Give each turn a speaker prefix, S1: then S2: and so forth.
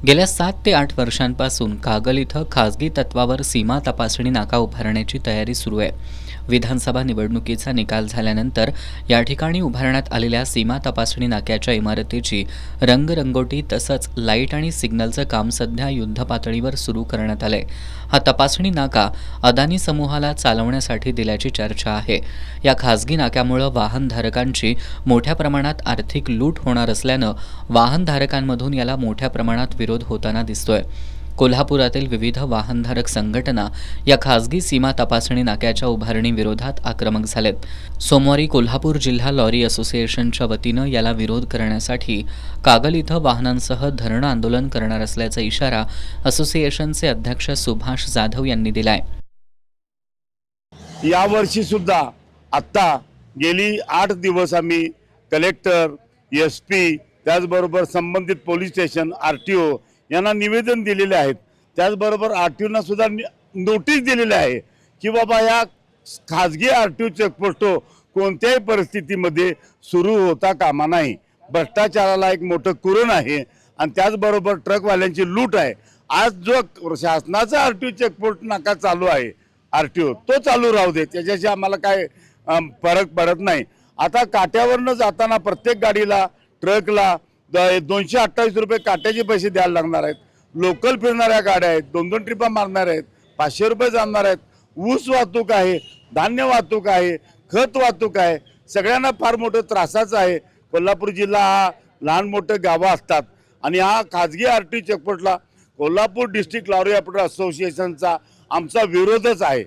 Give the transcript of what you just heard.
S1: गेल्या 7 ते 8 वर्षांपासून कागल इथं खासगी तत्वावर सीमा तपासणी नाका उभारण्याची तयारी सुरू आहे. विधानसभा निवडणुकीचा निकाल झाल्यानंतर या ठिकाणी उभारण्यात आलेल्या सीमा तपासणी नाक्याच्या इमारतीची रंगरंगोटी तसंच लाईट आणि सिग्नलचं काम सध्या युद्धपातळीवर सुरू करण्यात आलंय. हा तपासणी नाका अदानी समूहाला चालवण्यासाठी दिल्याची चर्चा आहे. या खासगी नाक्यामुळे वाहनधारकांची मोठ्या प्रमाणात आर्थिक लूट होणार असल्यानं वाहनधारकांमधून याला मोठ्या प्रमाणात विरोध होताना दिसतोय. कोल्हापुरातील विविध वाहनधारक संघटना या खासगी सीमा तपासणी नाक्याच्या उभारणीविरोधात आक्रमक झालेत. सोमवारी कोल्हापूर जिल्हा लॉरी असोसिएशनच्या वतीनं याला विरोध करण्यासाठी कागल इथं वाहनांसह धरणं आंदोलन करणार असल्याचा इशारा असोसिएशनचे अध्यक्ष सुभाष जाधव यांनी दिलाय.
S2: यावर्षी सुद्धा आत्ता गेली 8 दिवस आम्ही कलेक्टर, SP, त्याचबरोबर संबंधित पोलीस स्टेशन, RTO यांना निवेदन दिलेले आहेत. त्याचबरोबर RTOना सुद्धा नोटीस दिलेली आहे की बाबा या खाजगी RTO चेकपोस्ट कोणत्याही परिस्थितीमध्ये सुरू होता कामा नाही. भ्रष्टाचाराला एक मोठं कुरण आहे आणि त्याचबरोबर ट्रकवाल्यांची लूट आहे. आज जो शासनाचा RTO चेकपोस्ट नाका चालू आहे RTO तो चालू राहू दे, त्याच्याशी आम्हाला काय फरक पडत नाही. आता काट्यावरनं जाताना प्रत्येक गाडीला, ट्रकला 228 रुपये काट्याचे पैसे द्यायला लागणार आहेत. लोकल फिरणाऱ्या गाड्या आहेत, 2-2 ट्रिपा मारणार आहेत, 500 रुपये जाणार आहेत. ऊस वाहतूक आहे, धान्य वाहतूक आहे, खत वाहतूक आहे. सगळ्यांना फार मोठं त्रासाचं आहे. कोल्हापूर जिल्हा हा लहान मोठं गावं असतात आणि हा खाजगी RTO चेकपोस्टला कोल्हापूर डिस्ट्रिक्ट लॉरी ऑपरेटर असोसिएशनचा आमचा विरोधच आहे.